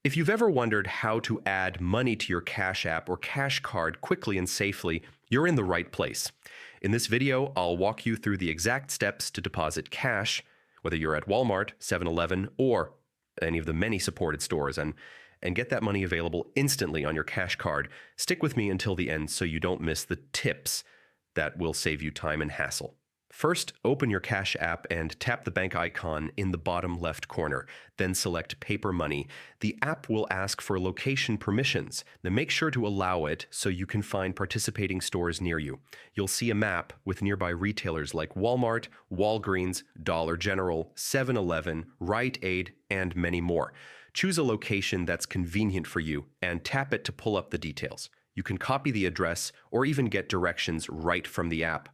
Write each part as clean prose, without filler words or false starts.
If you've ever wondered how to add money to your Cash App or Cash Card quickly and safely, you're in the right place. In this video, I'll walk you through the exact steps to deposit cash, whether you're at Walmart, 7-Eleven, or any of the many supported stores, and get that money available instantly on your Cash Card. Stick with me until the end so you don't miss the tips that will save you time and hassle. First, open your Cash App and tap the bank icon in the bottom left corner. Then select Paper Money. The app will ask for location permissions. Then make sure to allow it so you can find participating stores near you. You'll see a map with nearby retailers like Walmart, Walgreens, Dollar General, 7-Eleven, Rite Aid, and many more. Choose a location that's convenient for you and tap it to pull up the details. You can copy the address or even get directions right from the app.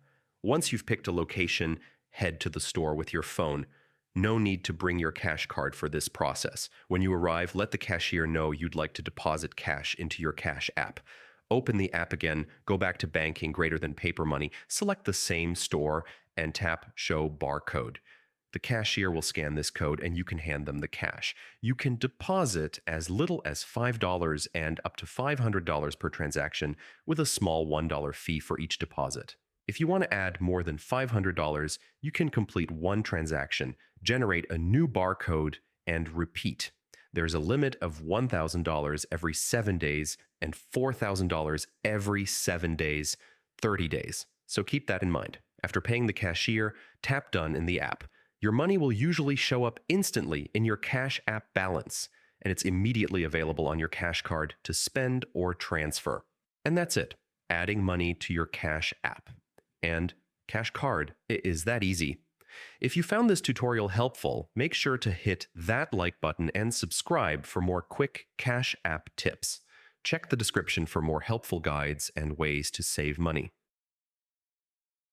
Once you've picked a location, head to the store with your phone. No need to bring your cash card for this process. When you arrive, let the cashier know you'd like to deposit cash into your Cash App. Open the app again, go back to banking greater than paper money, select the same store, and tap Show Barcode. The cashier will scan this code and you can hand them the cash. You can deposit as little as $5 and up to $500 per transaction with a small $1 fee for each deposit. If you want to add more than $500, you can complete one transaction, generate a new barcode, and repeat. There's a limit of $1,000 every 7 days and $4,000 every 7 days, 30 days. So keep that in mind. After paying the cashier, tap Done in the app. Your money will usually show up instantly in your Cash App balance, and it's immediately available on your Cash Card to spend or transfer. And that's it, adding money to your Cash App and Cash Card. It is that easy. If you found this tutorial helpful, make sure to hit that like button and subscribe for more quick Cash App tips. Check the description for more helpful guides and ways to save money.